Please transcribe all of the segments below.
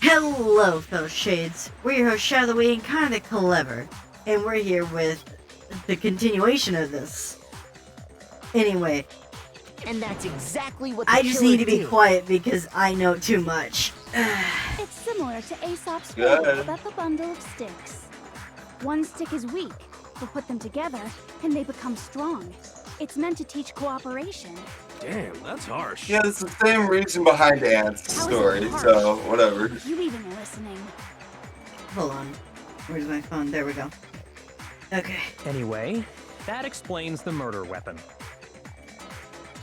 Hello, fellow shades. We're your host, Shadowy and Kinda Clever, and we're here with the continuation of this. Anyway, and that's exactly what the I just need to be did. quiet because I know too much. It's similar to Aesop's fable about the bundle of sticks. One stick is weak, but put them together and they become strong. It's meant to teach cooperation. Damn, that's harsh. Yeah, it's the same reason behind Ant's story, so whatever. You even listening? Hold on. Where's my phone? There we go. Okay. Anyway, that explains the murder weapon.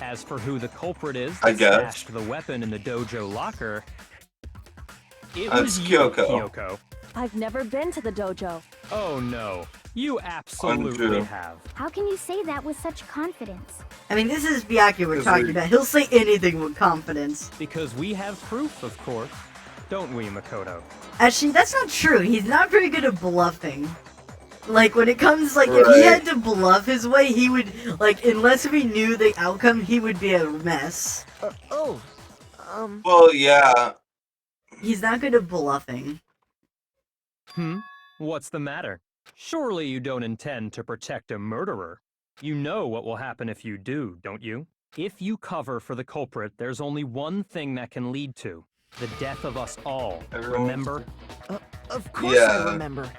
As for who the culprit is I that guess. stashed the weapon in the dojo locker, it That's was you, Kyoko. Kyoko. I've never been to the dojo. Oh no, you absolutely Untrue. have. How can you say that with such confidence? I mean, this is Byakuya we're Because talking we- about. He'll say anything with confidence. Because we have proof, of course. Don't we, Makoto? Actually, that's not true. He's not very good at bluffing. Like, when it comes, like, if he Right. had to bluff his way, he would, like, unless he knew the outcome, he would be a mess. Well, yeah. He's not good at bluffing. What's the matter? Surely you don't intend to protect a murderer. You know what will happen if you do, don't you? If you cover for the culprit, there's only one thing that can lead to the death of us all. Everyone- Remember? Of course Yeah. I remember.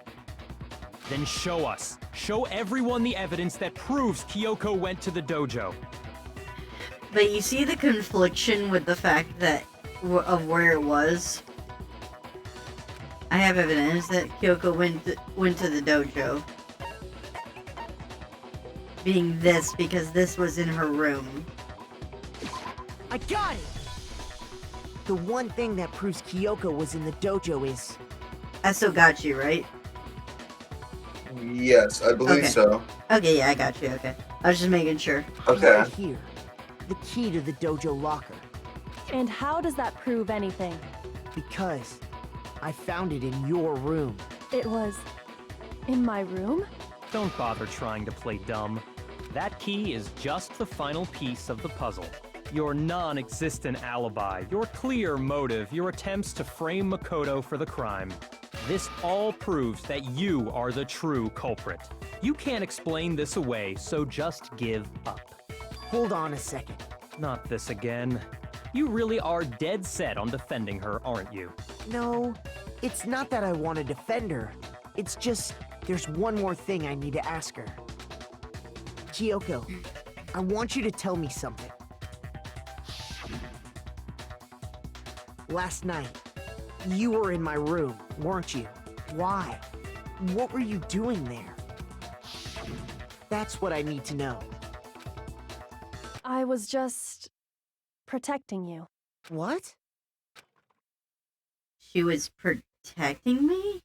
Then show us. Show everyone the evidence that proves Kyoko went to the dojo. But you see the confliction with the fact that of where it was. I have evidence that Kyoko went to the dojo. Being this because this was in her room. I got it! The one thing that proves Kyoko was in the dojo is... I still got you, right? Yes, I believe Okay. so. Okay, yeah, I got you. Okay, I was just making sure. Okay. right here. The key to the dojo locker. And how does that prove anything? Because I found it in your room. It was in my room? Don't bother trying to play dumb. That key is just the final piece of the puzzle. Your non-existent alibi, your clear motive, your attempts to frame Makoto for the crime. This all proves that you are the true culprit. You can't explain this away, so just give up. Hold on a second. Not this again. You really are dead set on defending her, aren't you? No, it's not that I want to defend her. It's just, there's one more thing I need to ask her. Kyoko, I want you to tell me something. Last night, you were in my room, weren't you? Why? What were you doing there? That's what I need to know. I was just protecting you. What? She was protecting me?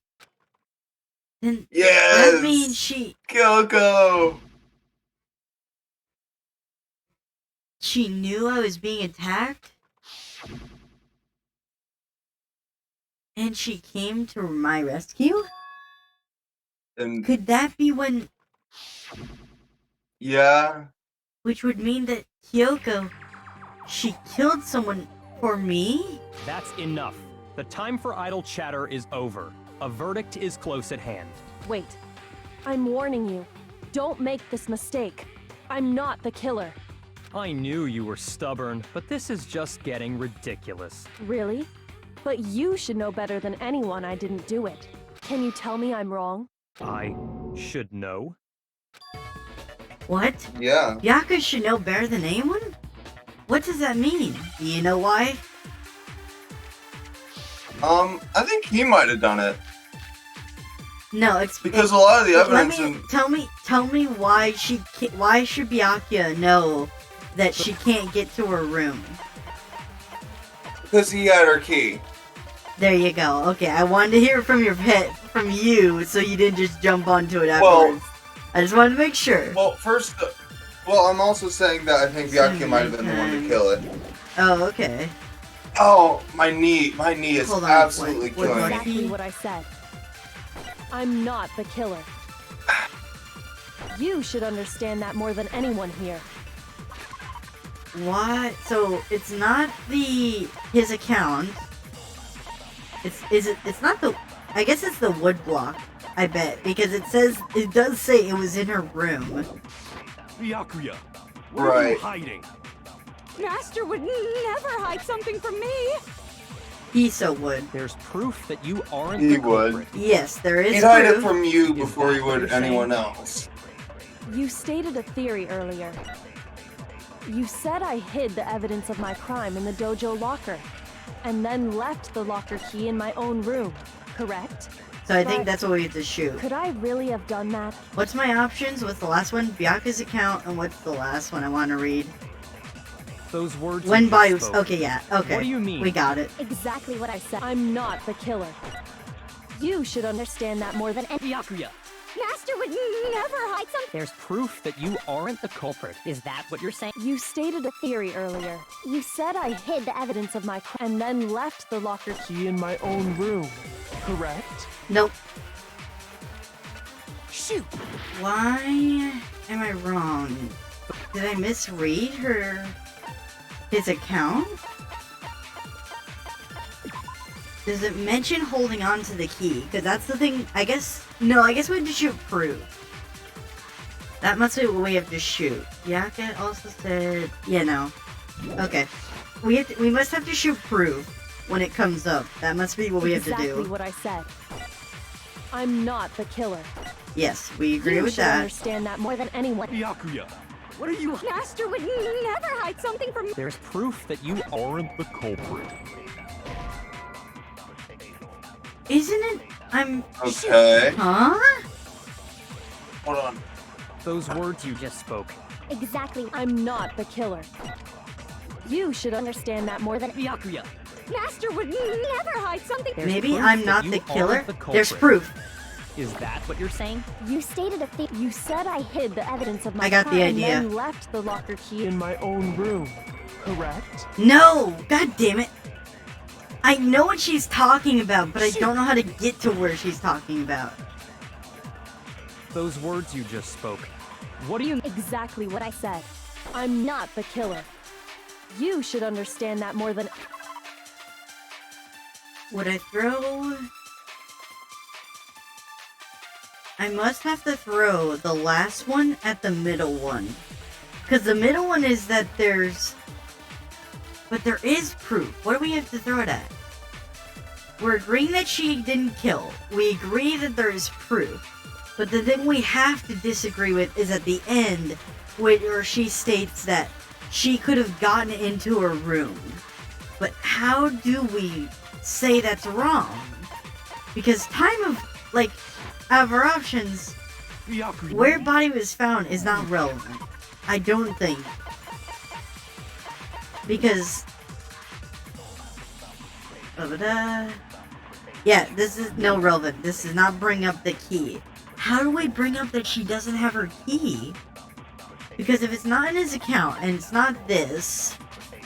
Then Yes! that means she Kyoko! knew I was being attacked? And she came to my rescue? And Could that be when... yeah. Which would mean that Kyoko... She killed someone for me? That's enough. The time for idle chatter is over. A verdict is close at hand. Wait. I'm warning you. Don't make this mistake. I'm not the killer. I knew you were stubborn, but this is just getting ridiculous. Really? But you should know better than anyone I didn't do it. Can you tell me I'm wrong? I should know. What? Yeah. Byakuya should know better than anyone? What does that mean? Do you know why? I think he might have done it. No, it's Because a lot of the let evidence me in... tell me why why should Byakuya know that she can't get to her room? Because he had her key. There you go. Okay, I wanted to hear from from you, so you didn't just jump onto it Well- afterwards. I just wanted to make sure. Well, first... Well, I'm also saying that I think Byakuya might have been the one to kill it. Oh, okay. Oh, my knee is Hold on, absolutely what- killing me. Exactly what I said. I'm not the killer. You should understand that more than anyone here. What? So it's not his account. It's not the. I guess it's the wood block. I bet because it does say it was in her room. Byakuya, what are you Right. hiding? Master would never hide something from me. He so would. There's proof that you aren't He the would. culprit. Yes, there is. He'd hide it proof. from you Is before that he what would you're saying? anyone else. You stated a theory earlier. You said I hid the evidence of my crime in the dojo locker, and then left the locker key in my own room, correct? So I think But- that's what we have to shoot. Could I really have done that? What's my options? What's the last one? Byaku's account, and what's the last one I want to read? Those words. When you body just was. spoke. Okay, yeah. Okay. What do you mean? We got it. Exactly what I said. I'm not the killer. You should understand that more than any. Byakuya, Master would never hide something. there's proof that you aren't the culprit. Is that what you're saying? You stated a theory earlier. You said I hid the evidence of my crime and then left the locker key in my own room, correct? Nope. Shoot! Why am I wrong? Did I misread his account? Does it mention holding on to the key? Because that's the thing. I guess we have to shoot proof. That must be what we have to shoot. Yaka also said, yeah, no. Okay, we must have to shoot proof when it comes up. That must be what we have to Exactly do. what I said. I'm not the killer. Yes, we agree You with should that. understand that more than anyone. Byakuya, what are you? Master would never hide something from me. There's proof that you aren't the culprit. Isn't it? I'm. Okay. Huh? Hold on. Those words you just spoke. Exactly. I'm not the killer. You should understand that more than Byakuya, Master would never hide something. there's Maybe proof I'm that not you the killer. aren't the culprit. There's proof. Is that what you're saying? You stated a thing. You said I hid the evidence of my I got the crime idea. and then left the locker key in my own room, correct? No! God damn it! I know what she's talking about, but I don't know how to get to where she's talking about. Those words you just spoke. What do you? Exactly what I said. I'm not the killer. You should understand that more than. Would I throw... I must have to throw the last one at the middle one. Because the middle one is that there's... But there is proof. What do we have to throw it at? We're agreeing that she didn't kill. We agree that there is proof. But the thing we have to disagree with is at the end, where she states that she could have gotten into her room. But how do we say that's wrong? Because time of, like, out of our options, Byakuya. where body was found is not relevant. I don't think. Because... Yeah, this is no relevant. This does not bring up the key. How do we bring up that she doesn't have her key? Because if it's not in his account, and it's not this,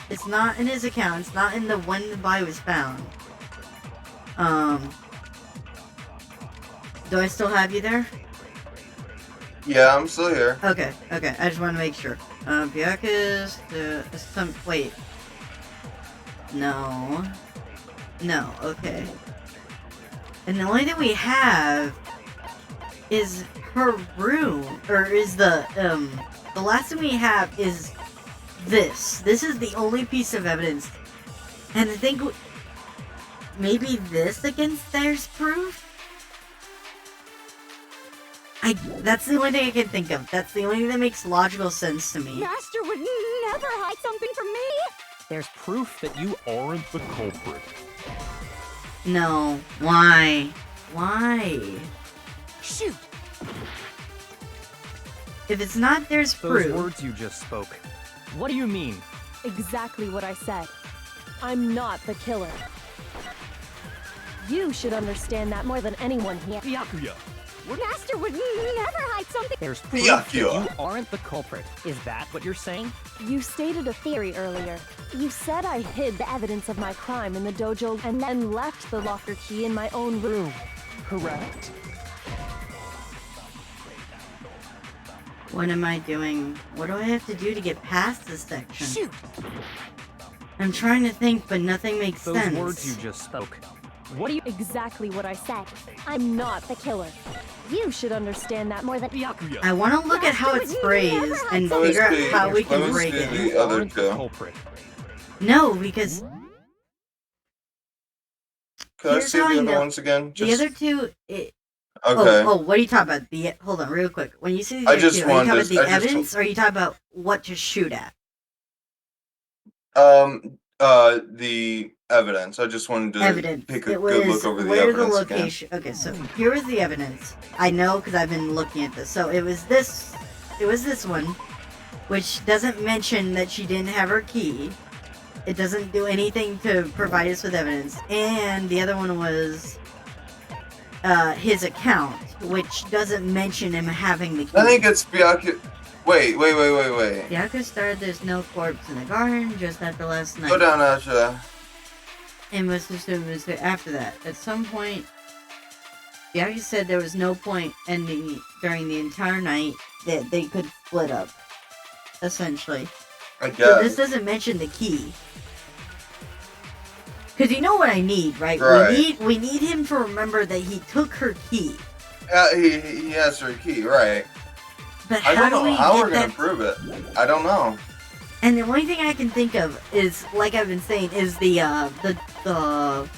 it's not in his account, it's not in the when the body was found. Do I still have you there? Yeah, I'm still here. Okay, okay, I just want to make sure. Byaku's, wait. No. No, okay. And the only thing we have is her room, or is the last thing we have is this. This is the only piece of evidence. And I think maybe this against there's proof? That's the only thing I can think of. That's the only thing that makes logical sense to me. Master would never hide something from me. There's proof that you aren't the culprit. No. Why? Why? Shoot! If it's not, there's Those proof. words you just spoke. What do you mean? Exactly what I said. I'm not the killer. You should understand that more than anyone here. Byakuya, Master would never hide something. There's proof that Byakuya. you aren't the culprit. Is that what you're saying? You stated a theory earlier. You said I hid the evidence of my crime in the dojo and then left the locker key in my own room, correct? What am I doing? What do I have to do to get past this section? Shoot! I'm trying to think, but nothing makes Those sense. words you just spoke. What do you— Exactly what I said. I'm not the killer. You should understand that more than— Byakuya. I want to look at how it's phrased and figure out how we can break Let me see it. the other Aren't the two. culprit. No, because Can I here's see how I the other know. ones again? The other two, Okay. oh, what are you talking about? Hold on, real quick. When you say the I other just two, are you talking wanted about to- the I just- evidence, or are you talking about what to shoot at? The evidence. I just wanted to Evidence. take a It good was look over the where the evidence again. location. Okay, so here was the evidence. I know because I've been looking at this. So it was this. It was this one, which doesn't mention that she didn't have her key. It doesn't do anything to provide us with evidence. And the other one was his account, which doesn't mention him having the key. I think it's Byakuya. Wait. Byakuya started there's no corpse in the garden just after last night. Go down, Asha. And was assumed it was after that. At some point, Byakuya said there was no point during the entire night that they could split up. Essentially. I So this guess. doesn't mention the key. Because you know what I need, right? Right. We need him to remember that he took her key. Yeah, he has her key, right? But I how don't do know we how get we're gonna that? prove it. I don't know. And the only thing I can think of is, like I've been saying, is the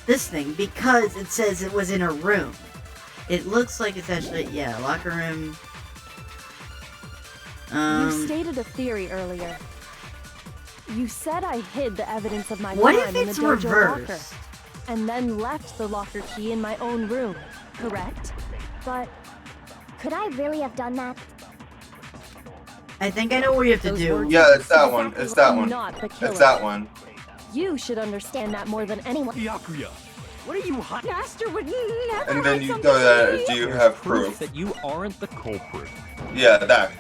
this thing, because it says it was in her room. It looks like it's actually, yeah, locker room. You stated a theory earlier. You said I hid the evidence of my What crime if in the it's dojo reversed? locker, and then left the locker key in my own room, correct? But Could I really have done that? I think I know what you have to Those do. words- Yeah, it's that one. It's that I'm one. not the killer. It's that one. You should understand that more than anyone. Byakuya. What are you hiding? Master would never And then hide you something go from that. me. Do you There's have proof proof? that you aren't the culprit. Yeah, that.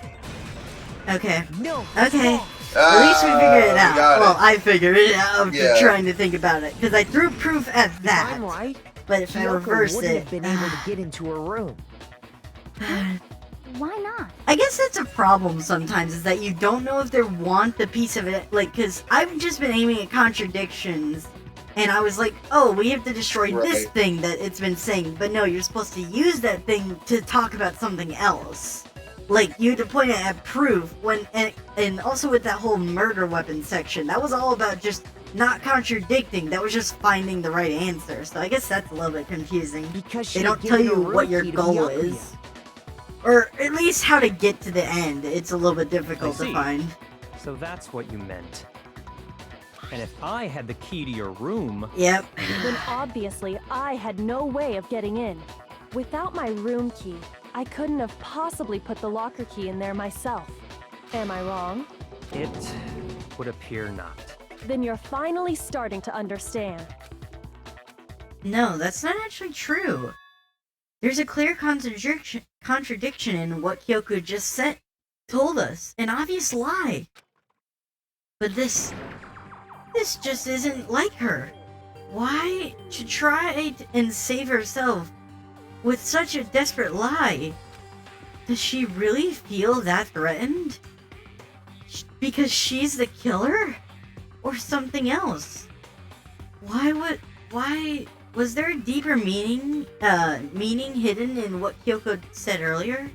Okay. No. Okay. At least we figured it out. Got Well, it. I figured it out after Yeah. trying to think about it. Because I threw proof at If that. I'm right, But if I Kyoko reverse wouldn't it... have been able to get into her room. Why not? I guess that's a problem sometimes, is that you don't know if they want the piece of it, like, because I've just been aiming at contradictions, and I was like, oh, we have to destroy this Right. thing that it's been saying, but no, you're supposed to use that thing to talk about something else. Like, you had to point it at proof, and also with that whole murder weapon section, that was all about just not contradicting, that was just finding the right answer, so I guess that's a little bit confusing. Because she They don't had tell given you her what room your key to goal Byakuya. is. Or at least how to get to the end. It's a little bit difficult I to see. find. So that's what you meant. And if I had the key to your room, Yep. Then obviously I had no way of getting in. Without my room key, I couldn't have possibly put the locker key in there myself. Am I wrong? it would appear not. Then you're finally starting to understand. No, that's not actually true. There's a clear contradiction in what Kyoko just told us. An obvious lie. But this just isn't like her. Why to try and save herself with such a desperate lie? Does she really feel that threatened? Because she's the killer? Or something else? Why was there a deeper meaning hidden in what Kyoko said earlier?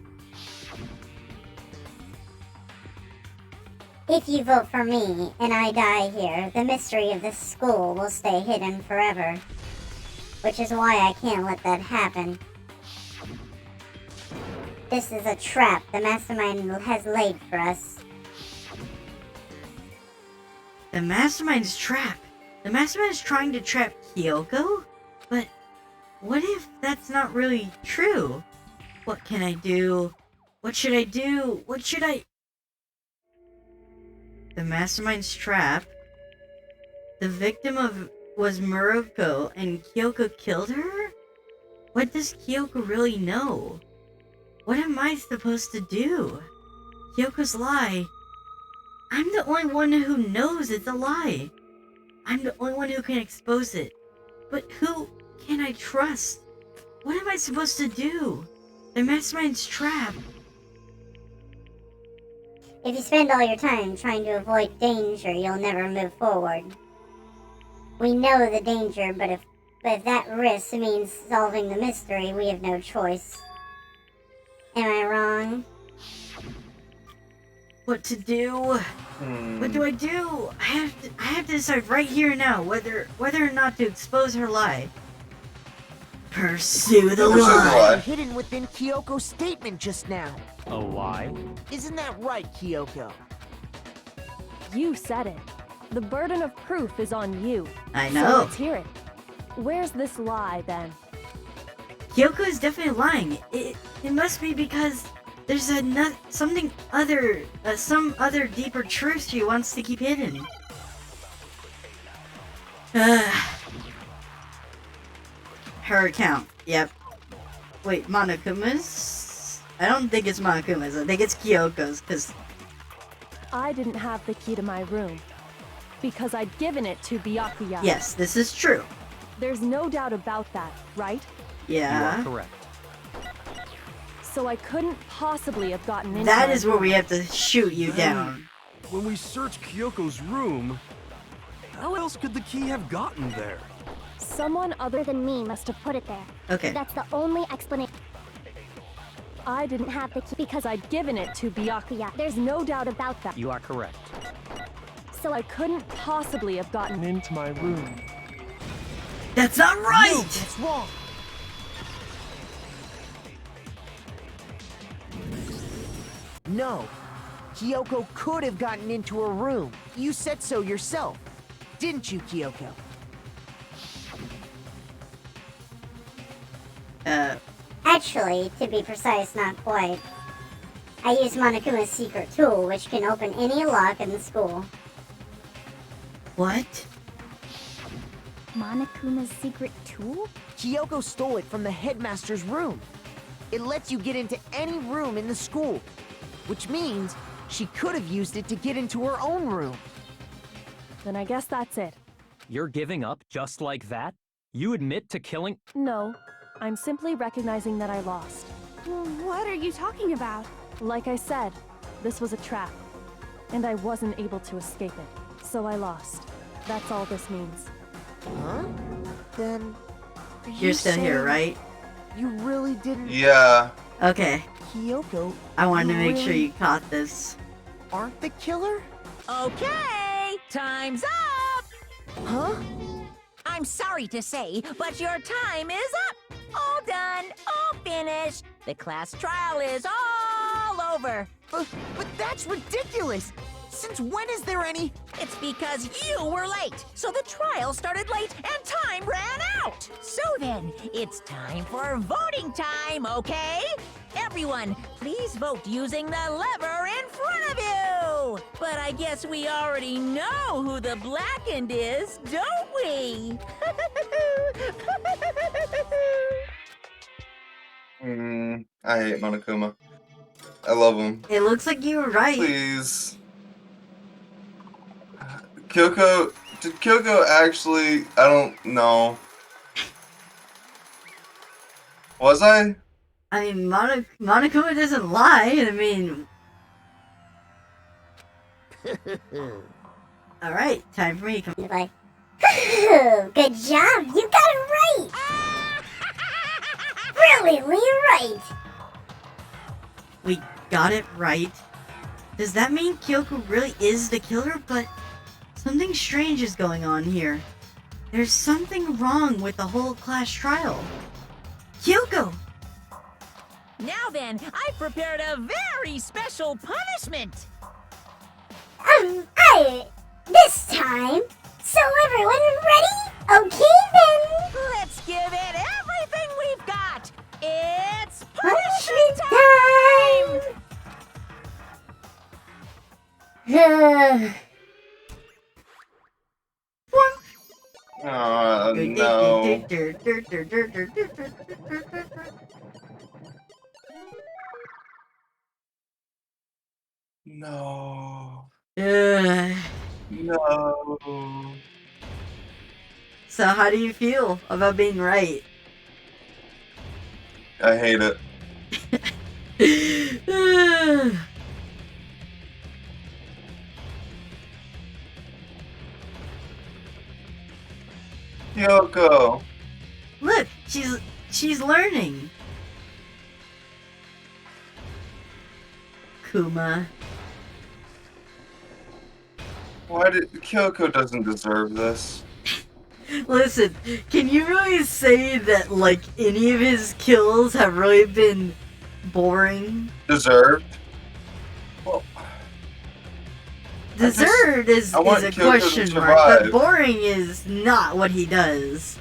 If you vote for me and I die here, the mystery of this school will stay hidden forever. Which is why I can't let that happen. This is a trap the mastermind has laid for us. The mastermind's trap. The mastermind is trying to trap Kyoko? But what if that's not really true? What can I do? What should I do? What should I... The mastermind's trap? The victim was Muroko and Kyoko killed her? What does Kyoko really know? What am I supposed to do? Kyoko's lie. I'm the only one who knows it's a lie. I'm the only one who can expose it. But who can I trust? What am I supposed to do? The mastermind's trap. If you spend all your time trying to avoid danger, you'll never move forward. We know the danger, but But if that risk means solving the mystery, we have no choice. Am I wrong? What to do? What do I do? I have to decide right here and now whether or not to expose her lie. Pursue the lie. Hidden within Kyoko's statement just now. A lie? Isn't that right, Kyoko? You said it. The burden of proof is on you. I So know. let's hear it. Where's this lie, then? Kyoko is definitely lying. It must be because there's some other deeper truth she wants to keep hidden. Her account. Yep. Wait, Monokuma's? I don't think it's Monokuma's. I think it's Kyoko's, because... I didn't have the key to my room because I'd given it to Byakuya. Yes, this is true. There's no doubt about that, right? Yeah. You are correct. So I couldn't possibly have gotten into That my is where room. we have to shoot you down. When we searched Kyoko's room, how else could the key have gotten there? Someone other than Me must have put it there. Okay. That's the only explanation. I didn't have the key because I'd given it to Byakuya. There's no doubt about that. You are correct. So I couldn't possibly have gotten into my room. That's not right! No, that's wrong. No. Kyoko could have gotten into her room. You said so yourself. Didn't you, Kyoko? Actually, to be precise, not quite. I used Monokuma's secret tool, which can open any lock in the school. What? Monokuma's secret tool? Kyoko stole it from the headmaster's room. It lets you get into any room in the school, which means she could have used it to get into her own room. Then I guess that's it. You're giving up just like that? You admit to killing... No, I'm simply recognizing that I lost. What are you talking about? Like I said, this was a trap, and I wasn't able to escape it, so I lost. That's all this means. Huh? Then... are You're you still here, saying right? You really didn't... Yeah. Okay. Kyoko, I wanted to make sure really you caught this. aren't the killer? Okay, time's up! Huh? I'm sorry to say, but your time is up! All done, all finished. The class trial is all over. But that's ridiculous! Since when is there any... It's because you were late, so the trial started late and time ran out. So then, it's time for voting time, okay? Everyone, please vote using the lever in front of you. But I guess we already know who the blackened is, don't we? I hate Monokuma. I love him. It looks like you were right. Please. Kyoko, did Kyoko actually, I don't know. Was I? I mean, Monokuma doesn't lie. I mean... Alright, time for me. Come He's like, good job, you got it right! Brilliantly right! We got it right. Does that mean Kyoko really is the killer? But something strange is going on here. There's something wrong with the whole class trial. Kyoko! Now then, I've prepared a very special punishment. This time. So everyone ready? Okay then. Let's give it everything we've got. It's Punishment punishment time! Oh, no. No. No. So how do you feel about being right? I hate it. Kyoko. Look, she's learning. Kuma. Why did Kyoko doesn't deserve this? Listen, can you really say that like any of his kills have really been boring? Deserved? Well, Deserved is a Kyoko to question mark, but survive. boring is not what he does.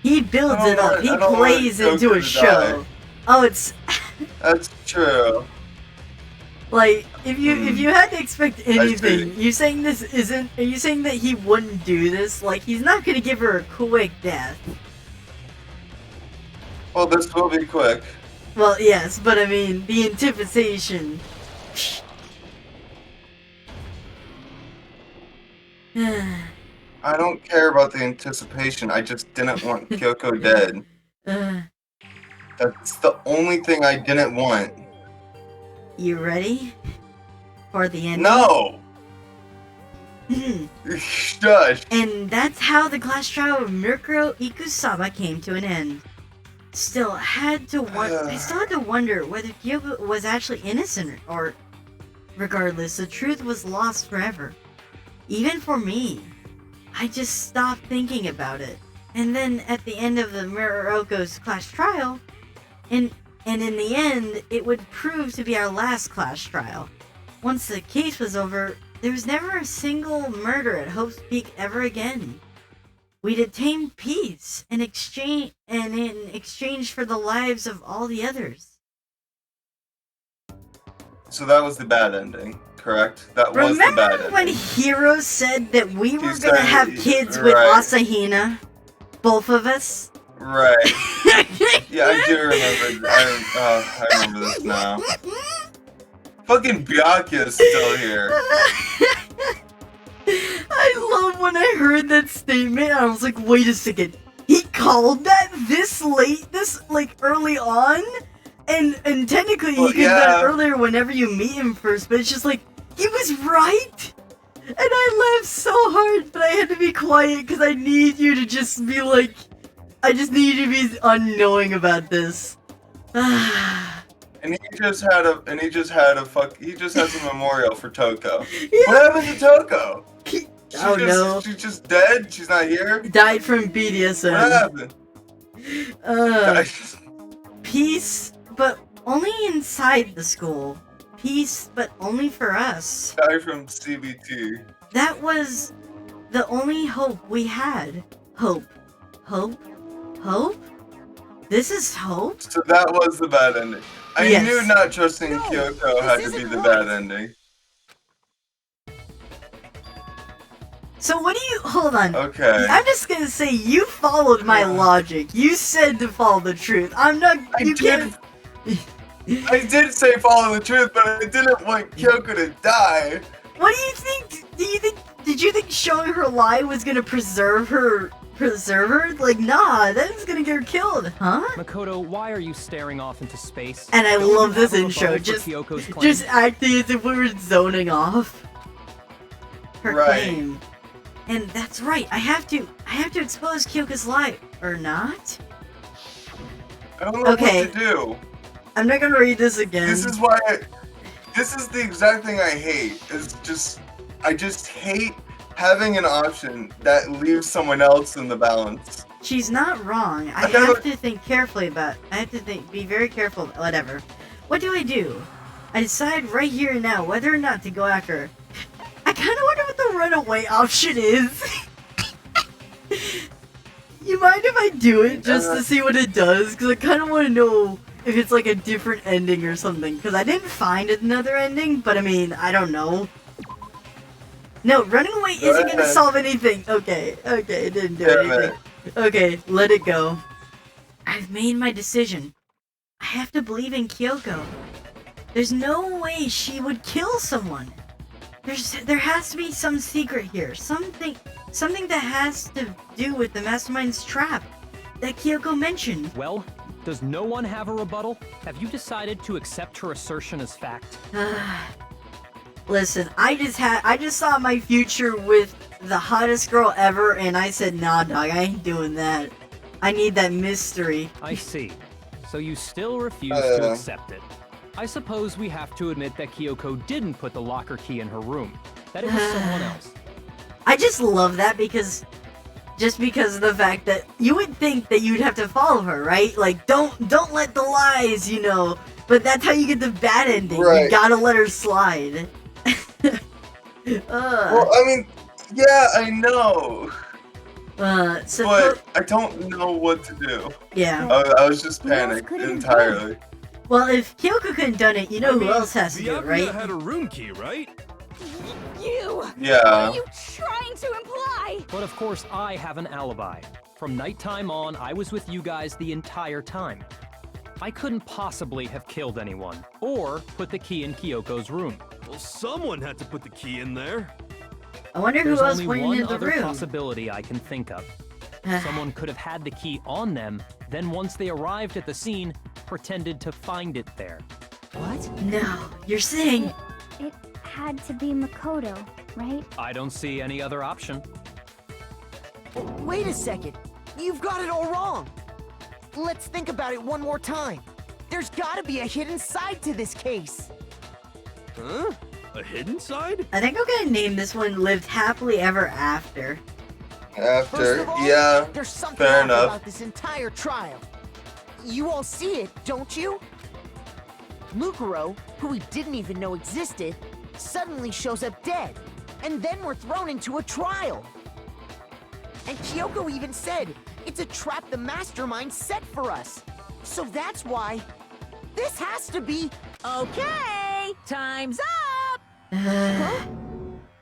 He builds I it don't up. want- He I don't want plays into Kyoko a to show. die. Oh, it's That's true. like if you had to expect anything, see. you saying this isn't? Are you saying that he wouldn't do this? Like he's not gonna give her a quick death. Well, this will be quick. Well, yes, but I mean the anticipation. I don't care about the anticipation. I just didn't want Kyoko dead. That's the only thing I didn't want. You ready for the end? No! Shush! And that's how the class trial of Mirko Ikusaba came to an end. I still had to wonder whether Kyoko was actually innocent, or regardless, the truth was lost forever. Even for me, I just stopped thinking about it. And then at the end of the Miroko's class trial, and in the end, it would prove to be our last class trial. Once the case was over, there was never a single murder at Hope's Peak ever again. We'd attained peace in exchange for the lives of all the others. So that was the bad ending, correct? That was the bad Remember ending. when Hiro said that we were He gonna said- have kids with right. Asahina? Both of us? Right. Yeah, I do remember. I remember this now. Fucking Byakuya's still here. I love when I heard that statement. I was like, wait a second. He called that this late, this like early on? And technically Well, he could have done yeah. it earlier whenever you meet him first, but it's just like, he was right! And I laughed so hard, but I had to be quiet because I need you to just be like, I just need you to be unknowing about this. And he just had a memorial for Toko. Yeah. What happened to Toko? No. She's just dead? She's not here? Died from BDSM. What happened? Peace, but only inside the school. Peace, but only for us. Died from CBT. That was the only hope we had. Hope. Hope? Hope? This is hope? So that was the bad ending. I Yes. knew not trusting No, Kyoko had to this be isn't the right. bad ending. So what do you... Hold on. Okay. I'm just gonna say you followed my logic. You said to follow the truth. I'm not... You can't... I did say follow the truth, but I didn't want Kyoko to die. What do you think? Did you think showing her lie was gonna preserve her? Like, nah, that is gonna get her killed, huh? Makoto, why are you staring off into space? And I Don't you love this have a intro, rebuttal for just Kyoko's claim? just acting as if we were zoning off her Right. claim. And that's right. I have to expose Kyoko's lie, or not? I don't know Okay. what to do. I'm not gonna read this again. This is the exact thing I hate. I just hate having an option that leaves someone else in the balance. She's not wrong. I I gotta- have to think carefully about. I have to be very careful. Whatever. What do? I decide right here and now whether or not to go after her. I kind of wonder what the runaway option is. You mind if I do it just to see what it does? Because I kind of want to know if it's like a different ending or something. Because I didn't find another ending, but I mean, I don't know. No, running away isn't going to ahead. solve anything. Okay, it didn't do Damn anything. Okay, let it go. I've made my decision. I have to believe in Kyoko. There's no way she would kill someone. There has to be some secret here. Something that has to do with the Mastermind's trap that Kyoko mentioned. Well, does no one have a rebuttal? Have you decided to accept her assertion as fact? Listen, I just saw my future with the hottest girl ever, and I said, nah, dog, I ain't doing that. I need that mystery. I see. So you still refuse to accept it. I suppose we have to admit that Kyoko didn't put the locker key in her room. That it was someone else. I just love that because of the fact that you would think that you'd have to follow her, right? Like, don't let the lies, you know. But that's how you get the bad ending. Right. You gotta let her slide. Well, I mean, yeah, I know. So But I don't know what to do. yeah. I was just Who else panicked could it have entirely. Well, if Kyoko couldn't done it, you know who else has to do it, Byakuya right? had a room key, right? You! Yeah. What are you trying to imply? But of course, I have an alibi. From nighttime on, I was with you guys the entire time. I couldn't possibly have killed anyone, or put the key in Kyoko's room. Well, someone had to put the key in there. I wonder who There's else only went one into the other room. possibility I can think of. Someone could have had the key on them, then once they arrived at the scene, pretended to find it there. What? No, you're saying It had to be Makoto, right? I don't see any other option. Wait a second. You've got it all wrong. Let's think about it one more time. There's gotta be a hidden side to this case. Huh? A hidden side? I think I'm gonna name this one "Lived Happily Ever After." First After, of all, yeah, there's something fair off enough. about this entire trial. You all see it, don't you? Mukuro, who we didn't even know existed, suddenly shows up dead, and then we're thrown into a trial. And Kyoko even said, it's a trap the mastermind set for us. So that's why this has to be... Okay, time's up!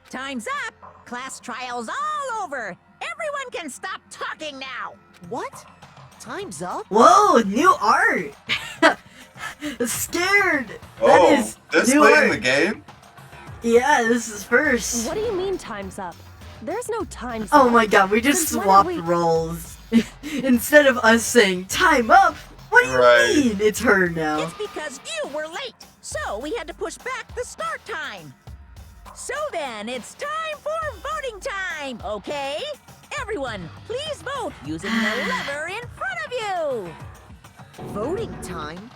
Time's up! Class trial's all over! Everyone can stop talking now! What? Time's up? Whoa, new art! Scared! Oh, That is this new late art. in the game? Yeah, this is first. What do you mean time's up? There's no time's up. Oh my god, we just Since when are swapped we- roles. Instead of us saying, time up, what do you Right. mean? It's her now. It's because you were late, so we had to push back the start time. So then, it's time for voting time, okay? Everyone, please vote using the lever in front of you! Voting time?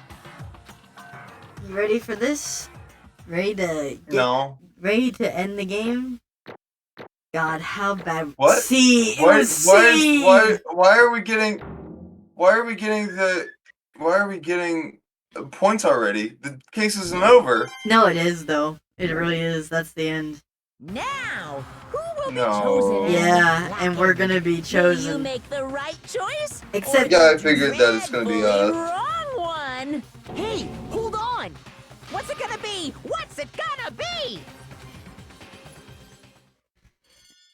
You ready for this? Ready to ready to end the game? God, how bad. What? C. It Why was C. are we getting points already? The case isn't over. No, it is though. It really is. That's the end. Now, who will No. be chosen as Yeah, the and we're gonna be Will you chosen. make the right choice? Except- or Yeah, I the figured that it's gonna be dreadfully wrong one. Hey, hold on! What's it gonna be? What's it gonna be?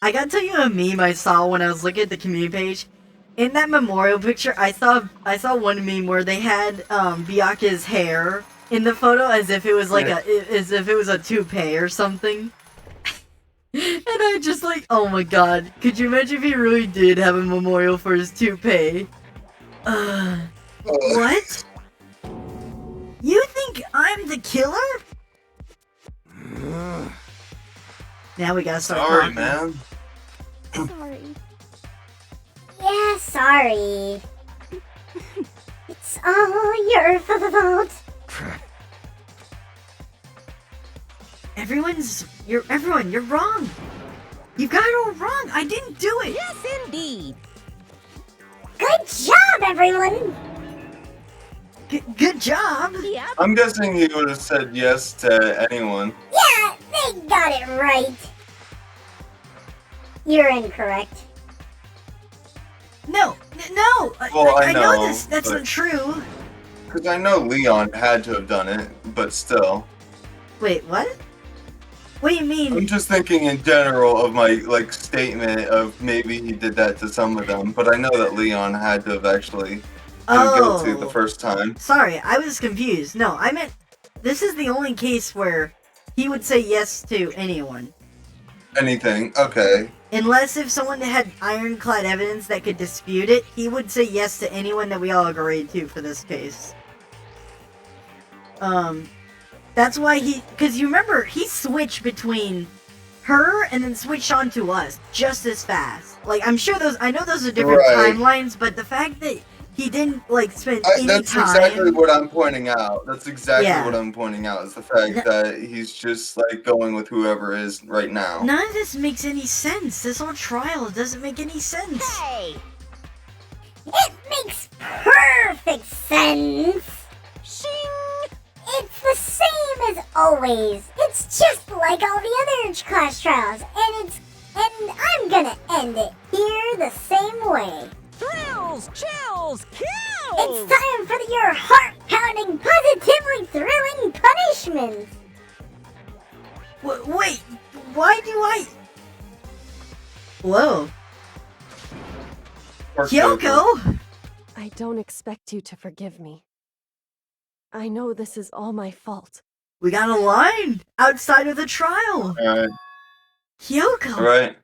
I gotta tell you a meme I saw when I was looking at the community page. In that memorial picture, I saw one meme where they had Byakuya's hair in the photo as if it was like as if it was a toupee or something. And I just like, oh my god, could you imagine if he really did have a memorial for his toupee? What? You think I'm the killer? Now we gotta start Sorry, talking. man. Sorry. Yeah, sorry. It's all your fault. Everyone, you're wrong. You got it all wrong. I didn't do it. Yes, indeed. Good job, everyone. Good job. Yep. I'm guessing he would have said yes to anyone. Yeah, they got it right. You're incorrect. No. Well, I I know know, this. That's but- not true. Because I know Leon had to have done it, but still. Wait, what? What do you I'm mean? just thinking in general of my, statement of maybe he did that to some of them, but I know that Leon had to have actually been guilty the first time. Sorry, I was confused. No, I meant this is the only case where he would say yes to anyone. Anything, okay. Unless if someone had ironclad evidence that could dispute it, he would say yes to anyone that we all agreed to for this case. That's why because you remember, he switched between her and then switched on to us just as fast. Like, I'm sure I know those are different timelines, but the fact that he didn't, like, spend any that's time... exactly what I'm pointing out. That's exactly Yeah. what I'm pointing out, is the fact that he's just, like, going with whoever is right now. None of this makes any sense. This whole trial doesn't make any sense. Hey! It makes perfect sense. Shing! It's the same as always. It's just like all the other class trials, and I'm gonna end it here the same way. Thrills, chills, kills! It's time for your heart-pounding, positively thrilling punishments. Wait, why do I... Whoa. Kyoko! I don't expect you to forgive me. I know this is all my fault. We got a line outside of the trial. Alright. Kyoko. Alright.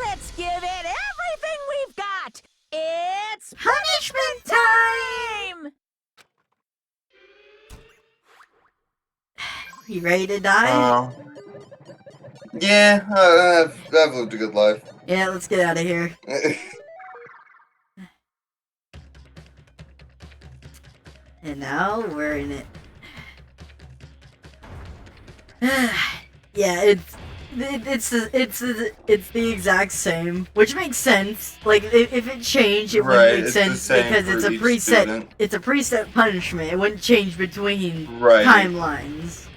Let's give it everything we've got! It's Punishment time! You ready to die? Yeah, I've lived a good life. Yeah, let's get out of here. And now we're in it. Yeah, it's the exact same, which makes sense. Like if it changed, it would make sense because it's a preset. Student. It's a preset punishment. It wouldn't change between timelines.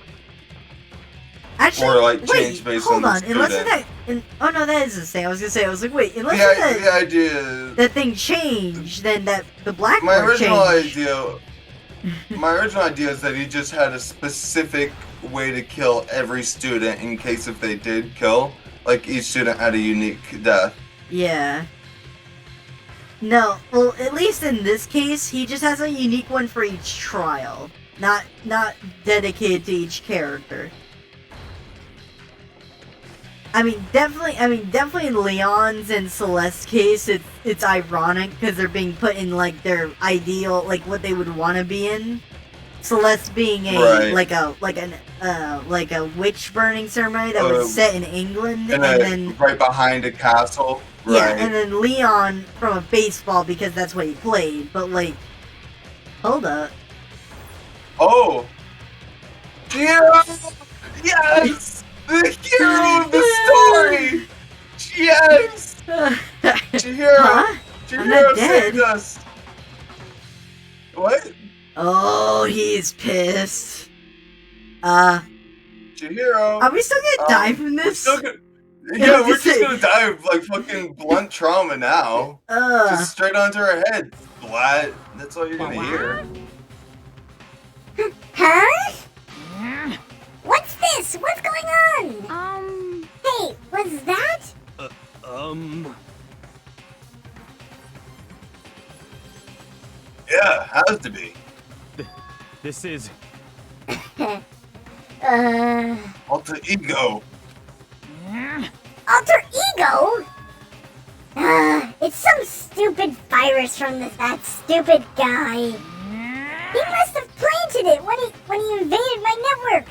Actually, Or like wait, change based on hold the on. Unless student. oh no, that is the same. I was gonna say. I was like, wait, unless The idea. that thing changed, then that the My blackboard original changed. idea. My original idea is that he just had a specific way to kill every student in case if they did kill. Like each student had a unique death. Yeah. No, well, at least in this case, he just has a unique one for each trial, not dedicated to each character. I mean, definitely in Leon's and Celeste's case, it's ironic because they're being put in like their ideal, like what they would want to be in. Celeste being a like a witch burning ceremony that was set in England, and then right behind a castle. Yeah, Right. and then Leon from a baseball because that's what he played. But like, hold up. Oh. Yeah. Yes. The hero of the story! Yes! Chihiro! Huh? I'm not Chihiro saved dead. us! What? Oh, he's pissed. Chihiro! Are we still gonna die from this? Yeah, we're just gonna die of like fucking blunt trauma now. Just straight onto our head. Splat. That's all you're gonna hear. Huh? What's this? What's going on? Hey, was that? Yeah, has to be. This is... Alter ego. Alter ego? It's some stupid virus from that stupid guy. He must have planted it when he invaded my network.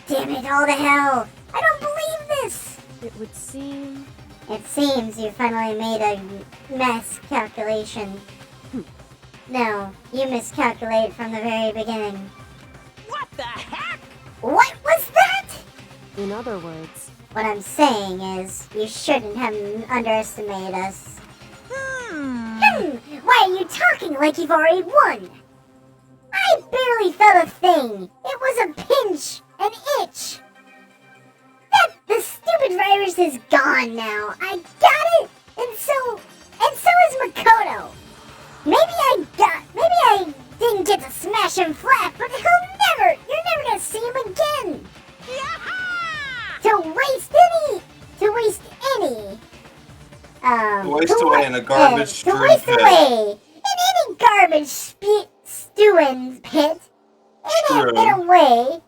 Damn it, all the hell. I don't believe this. It would seem... It seems you finally made a mess calculation. No, you miscalculated from the very beginning. What the heck? What was that? In other words... What I'm saying is, you shouldn't have underestimated us. Why are you talking like you've already won? I barely felt a thing. It was a pinch, an itch. The stupid virus is gone now. I got it, and so is Makoto. Maybe I didn't get to smash him flat, but you're never gonna see him again. To waste away in a garbage to waste away in any garbage stewing pit. In a way,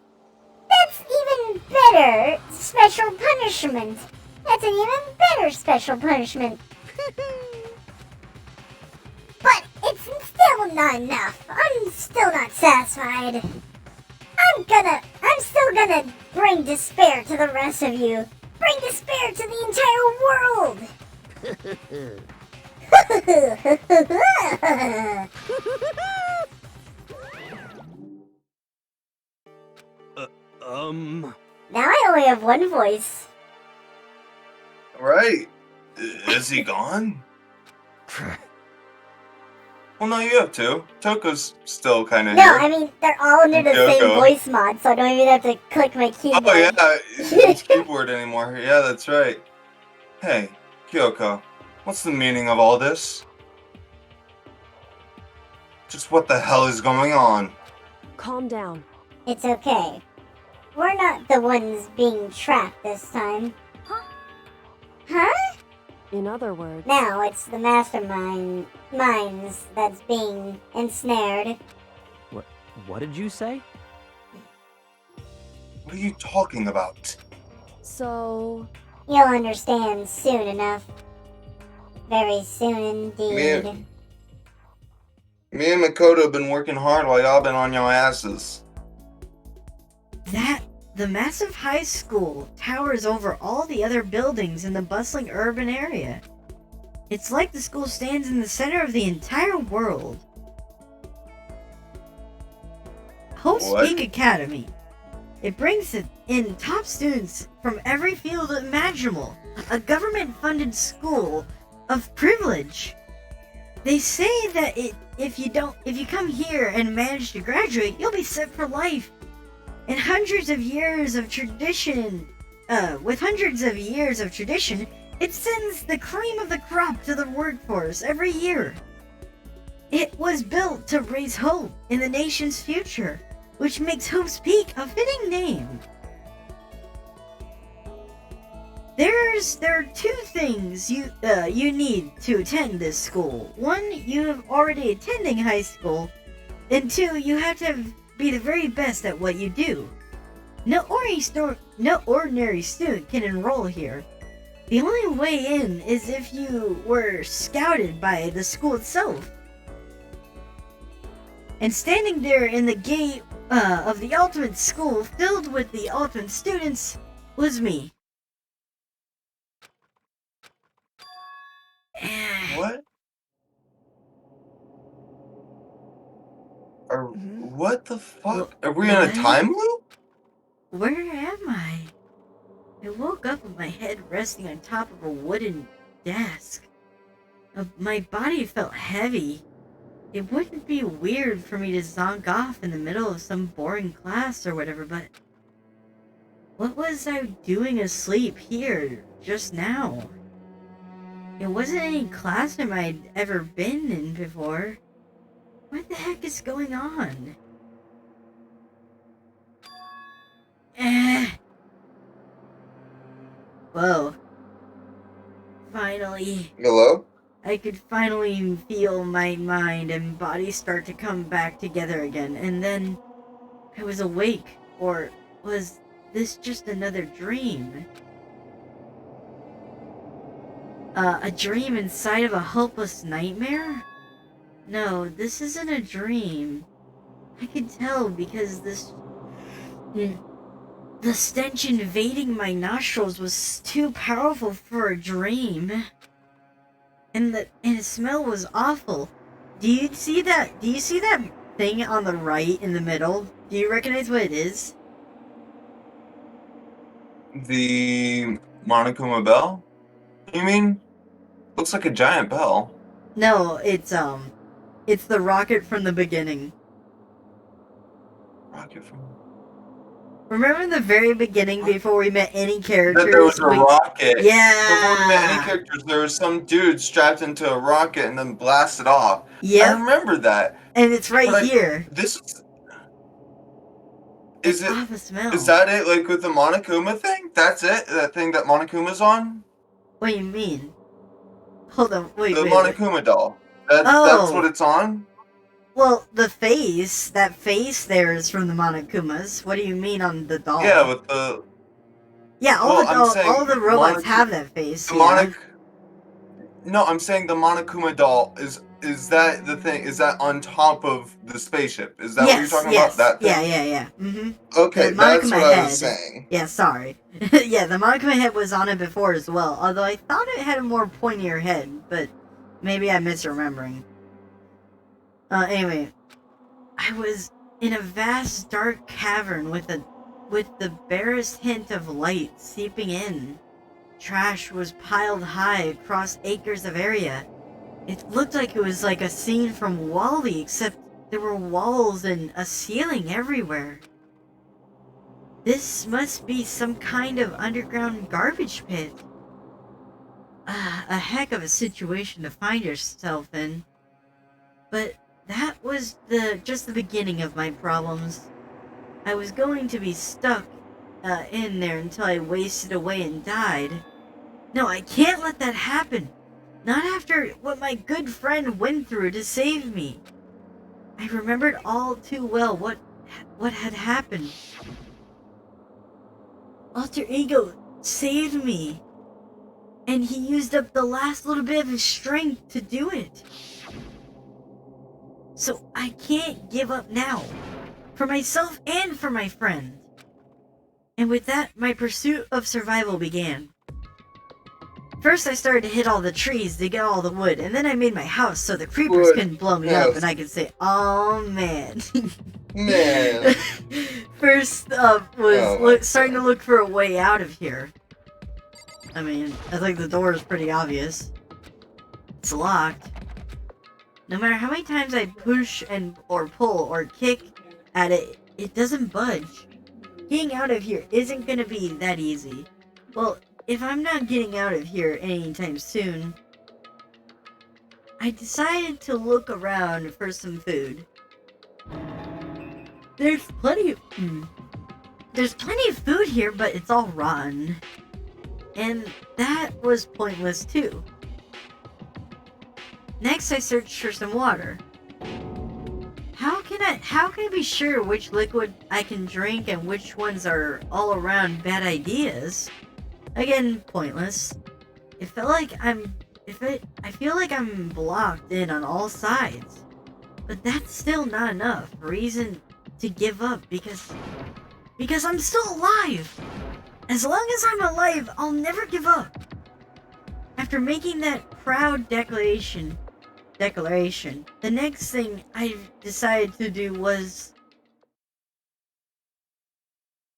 that's even better special punishment. That's an even better special punishment. But it's still not enough. I'm still not satisfied. I'm gonna I'm still gonna bring despair to the rest of you. Bring despair to the entire world. Now I only have one voice. Right. Is he gone? Well, no, you have two. Toko's still kind of No, here. I mean, they're all under the same Kyoko. voice mod, so I don't even have to click my keyboard. Oh, yeah. It's keyboard anymore. Yeah, that's right. Hey, Kyoko. What's the meaning of all this? Just what the hell is going on? Calm down. It's okay. We're not the ones being trapped this time. Huh? In other words, Now it's the minds that's being ensnared. What did you say? What are you talking about? so You'll understand soon enough. Very soon indeed. Me and Makoto have been working hard while y'all been on your asses. The massive high school towers over all the other buildings in the bustling urban area. It's like the school stands in the center of the entire world. Host What? Peak Academy. It brings in top students from every field imaginable. A government-funded school of privilege. They say that if you come here and manage to graduate, you'll be set for life. And hundreds of years of tradition, it sends the cream of the crop to the workforce every year. It was built to raise hope in the nation's future, which makes Hope's Peak a fitting name. There are two things you need to attend this school. One, you have already attending high school, and two, you have to be the very best at what you do. No ordinary student can enroll here. The only way in is if you were scouted by the school itself. And standing there in the gate of the ultimate school filled with the ultimate students was me. What? What the fuck? Are we in a What? time loop? Where am I? I woke up with my head resting on top of a wooden desk. My body felt heavy. It wouldn't be weird for me to zonk off in the middle of some boring class or whatever, but what was I doing asleep here just now? It wasn't any classroom I'd ever been in before. What the heck is going on? Whoa. Finally. Hello? I could finally feel my mind and body start to come back together again, and then I was awake. Or was this just another dream? A dream inside of a hopeless nightmare? No, this isn't a dream. I could tell because the stench invading my nostrils was too powerful for a dream. And the smell was awful. Do you see that thing on the right in the middle? Do you recognize what it is? The Monokuma bell? You mean? Looks like a giant bell. No, it's the rocket from the beginning. Rocket from... Remember in the very beginning before we met any characters? That there was a rocket. Yeah. Before we met any characters, there was some dude strapped into a rocket and then blasted off. Yeah. I remember that. And it's right here. Is it? Off the smell. Is that it? Like with the Monokuma thing? That's it? That thing that Monokuma's on? What do you mean? Hold on, wait. The Monokuma doll. That's what it's on? Well, that face there is from the Monokumas. What do you mean on the doll? Yeah, with the... Yeah, all the robots have that face. No, I'm saying the Monokuma doll is is that the thing? Is that on top of the spaceship? Is that what you're Yes, talking yes. about? That thing? Yeah. Mm-hmm. Okay, The that's Monokuma what I head. was saying. Yeah, sorry. Yeah, the Monokuma head was on it before as well, although I thought it had a more pointier head, but maybe I'm misremembering. Anyway, I was in a vast dark cavern with the barest hint of light seeping in. Trash was piled high across acres of area. It looked like it was like a scene from WALL-E, except there were walls and a ceiling everywhere. This must be some kind of underground garbage pit. A heck of a situation to find yourself in. But that was just the beginning of my problems. I was going to be stuck in there until I wasted away and died. No, I can't let that happen. Not after what my good friend went through to save me. I remembered all too well what had happened. Alter Ego saved me. And he used up the last little bit of his strength to do it. So I can't give up now. For myself and for my friend. And with that, my pursuit of survival began. First, I started to hit all the trees to get all the wood, and then I made my house so the creepers couldn't blow me up, and I could say, "Oh man." Man. First up was starting to look for a way out of here. I mean, I think the door is pretty obvious. It's locked. No matter how many times I push or pull or kick at it, it doesn't budge. Getting out of here isn't gonna be that easy. Well, if I'm not getting out of here anytime soon, I decided to look around for some food. There's plenty of food here, but it's all rotten. And that was pointless too. Next, I searched for some water. How can I be sure which liquid I can drink and which ones are all around bad ideas? Again, pointless. I feel like I'm blocked in on all sides. But that's still not enough reason to give up because I'm still alive. As long as I'm alive, I'll never give up. After making that proud declaration, the next thing I decided to do was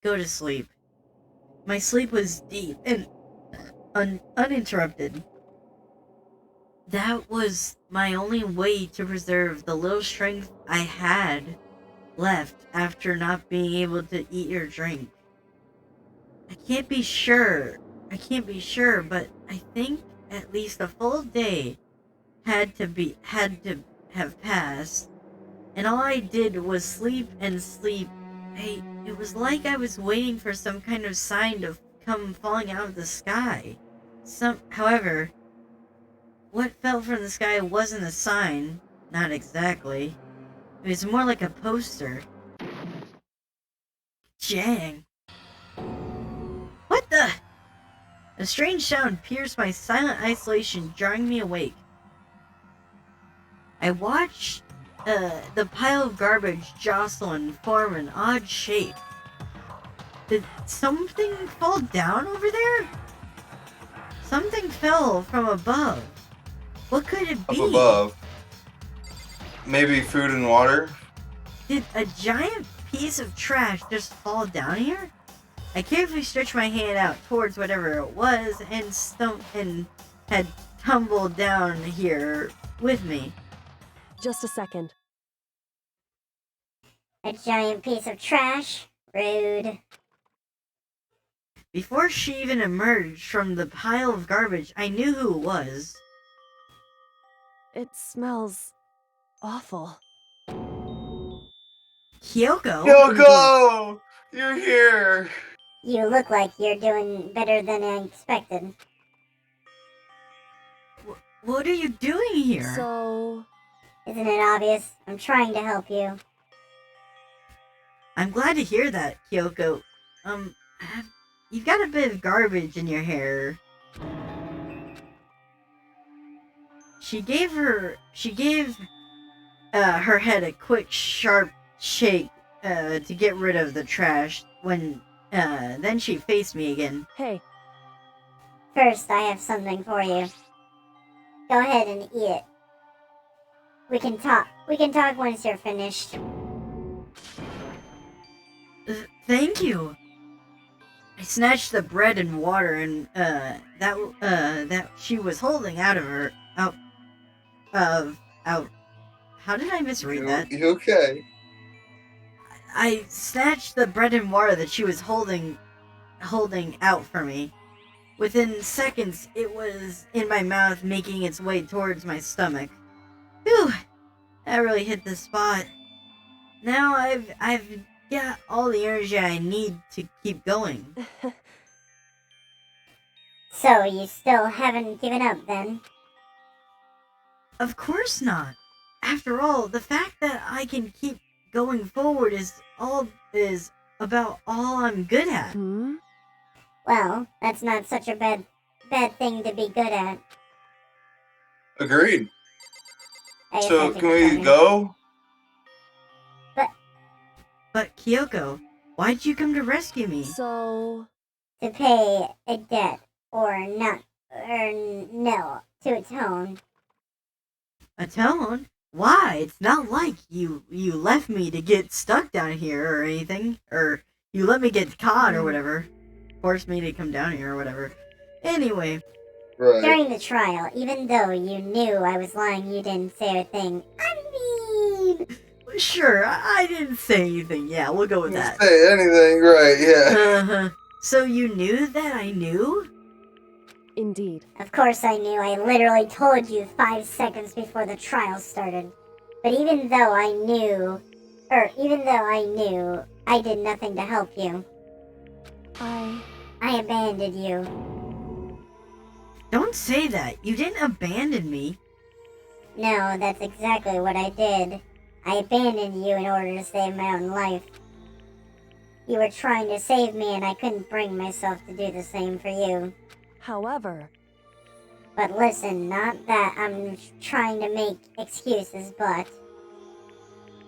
go to sleep. My sleep was deep and uninterrupted. That was my only way to preserve the little strength I had left after not being able to eat or drink. I can't be sure, but I think at least a full day had to have passed, and all I did was sleep and sleep. It was like I was waiting for some kind of sign to come falling out of the sky. However, what fell from the sky wasn't a sign, not exactly. It was more like a poster. Jang. What the? A strange sound pierced my silent isolation, jarring me awake. I watched the pile of garbage jostle and form an odd shape. Did something fall down over there? Something fell from above. What could it be? Up above. Maybe food and water? Did a giant piece of trash just fall down here? I carefully stretched my hand out towards whatever it was and had tumbled down here with me. Just a second. A giant piece of trash? Rude. Before she even emerged from the pile of garbage, I knew who it was. It smells awful. Kyoko? Kyoko! You're here! You look like you're doing better than I expected. What are you doing here? So... Isn't it obvious? I'm trying to help you. I'm glad to hear that, Kyoko. You've got a bit of garbage in your hair. she gave her head a quick, sharp shake to get rid of the trash. When then she faced me again. Hey, First, I have something for you. Go ahead and eat it. We can talk. We can talk once you're finished. Thank you. I snatched the bread and water and that she was holding out. How did I misread that? You okay? I snatched the bread and water that she was holding out for me. Within seconds, it was in my mouth, making its way towards my stomach. Whew, that really hit the spot. Now I've got all the energy I need to keep going. So, you still haven't given up then? Of course not. After all, the fact that I can keep going forward is about all I'm good at. Well, that's not such a bad thing to be good at. Agreed. I guess So, I can we say. go? But Kyoko, why'd you come to rescue me? so... To pay a debt, or not, or no, to atone. Atone? Why? It's not like you left me to get stuck down here or anything. Or you let me get caught or whatever. Forced me to come down here or whatever. Anyway. Right. During the trial, even though you knew I was lying, you didn't say a thing. I mean... Sure, I didn't say anything. Yeah, we'll go with that. Say anything, right, yeah. Uh-huh. So you knew that I knew? Indeed. Of course I knew. I literally told you 5 seconds before the trial started. But even though I knew, I did nothing to help you. I abandoned you. Don't say that. You didn't abandon me. No, that's exactly what I did. I abandoned you in order to save my own life. You were trying to save me and I couldn't bring myself to do the same for you. However... But listen, not that I'm trying to make excuses, but...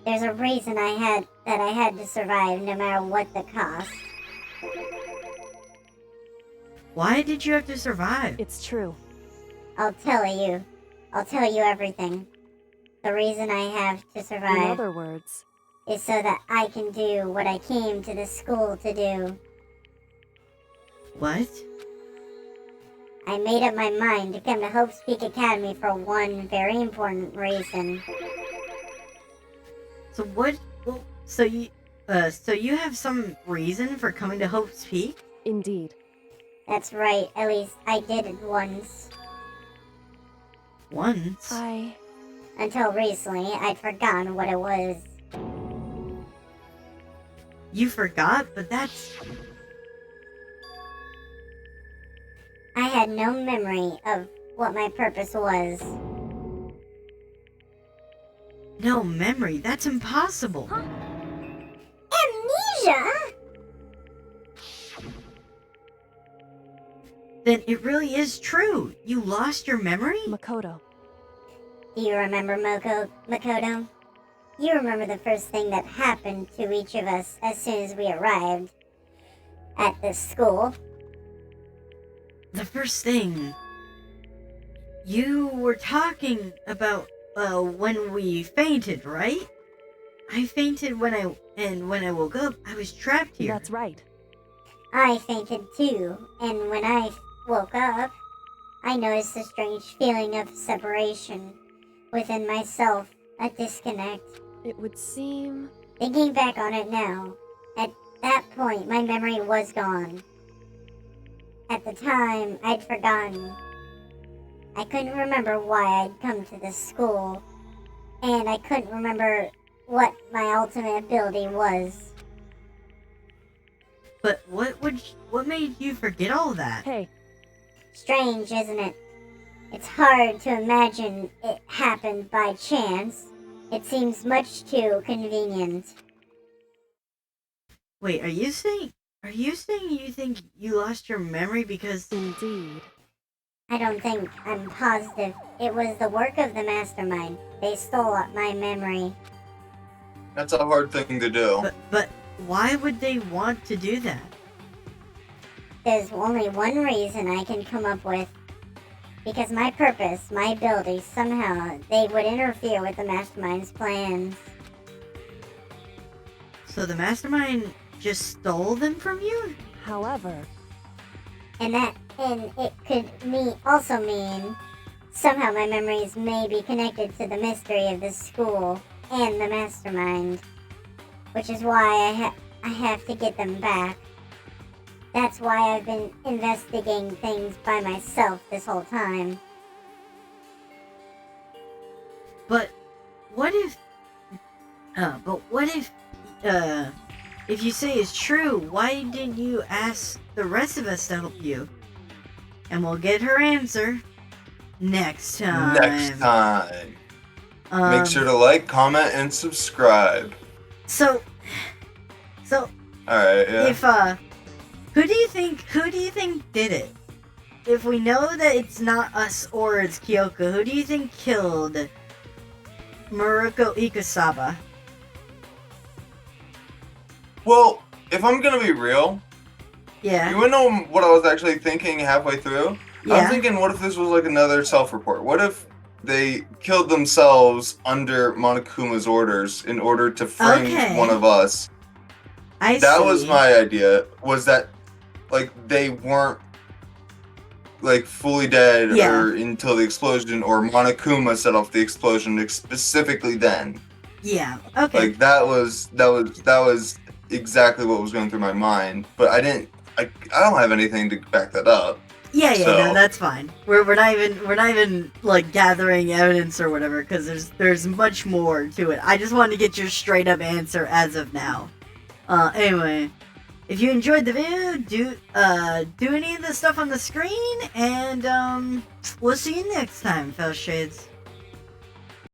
There's a reason I had to survive no matter what the cost. Why did you have to survive? It's true. I'll tell you everything. The reason I have to survive... In other words... is so that I can do what I came to this school to do. What? I made up my mind to come to Hope's Peak Academy for one very important reason. So what? Well, so you have some reason for coming to Hope's Peak? Indeed. That's right, at least I did it once. Once? Until recently, I'd forgotten what it was. You forgot? But that's... I had no memory of what my purpose was. No memory? That's impossible. Huh? Amnesia? Then it really is true. You lost your memory? Makoto. Do you remember Makoto? You remember the first thing that happened to each of us as soon as we arrived at this school? The first thing... You were talking about, when we fainted, right? I fainted when I woke up, I was trapped here. That's right. I fainted too, and when I woke up, I noticed a strange feeling of separation within myself, a disconnect. It would seem... Thinking back on it now, at that point my memory was gone. At the time, I'd forgotten. I couldn't remember why I'd come to this school, and I couldn't remember what my ultimate ability was. But what made you forget all that? Hey. Strange, isn't it? It's hard to imagine it happened by chance. It seems much too convenient. Wait, are you saying you think you lost your memory because... Indeed. I don't think, I'm positive. It was the work of the mastermind. They stole my memory. That's a hard thing to do. But why would they want to do that? There's only one reason I can come up with. Because my purpose, my abilities, somehow they would interfere with the mastermind's plans. So the mastermind just stole them from you? However, And it could also mean somehow my memories may be connected to the mystery of the school and the mastermind, which is why I have to get them back. That's why I've been investigating things by myself this whole time. But what if if you say it's true, why didn't you ask the rest of us to help you? And we'll get her answer next time. Next time. Make sure to like, comment, and subscribe. So Alright, yeah. if who do you think did it? If we know that it's not us or it's Kyoko, who do you think killed Murako Ikusawa? Well, if I'm gonna be real, Yeah. you wanna know what I was actually thinking halfway through? I Yeah. was thinking, what if this was like another self-report? What if they killed themselves under Monokuma's orders in order to frame Okay. one of us? I That see. was my idea, was that, like, they weren't, like, fully dead Yeah. or until the explosion, or Monokuma set off the explosion specifically then. Yeah. Okay. Like, that was exactly what was going through my mind, but I don't have anything to back that up. Yeah, So- no, that's fine. We're not even like gathering evidence or whatever, because there's much more to it. I just wanted to get your straight up answer as of now. Anyway, if you enjoyed the video, do any of the stuff on the screen, and we'll see you next time, Fell Shades.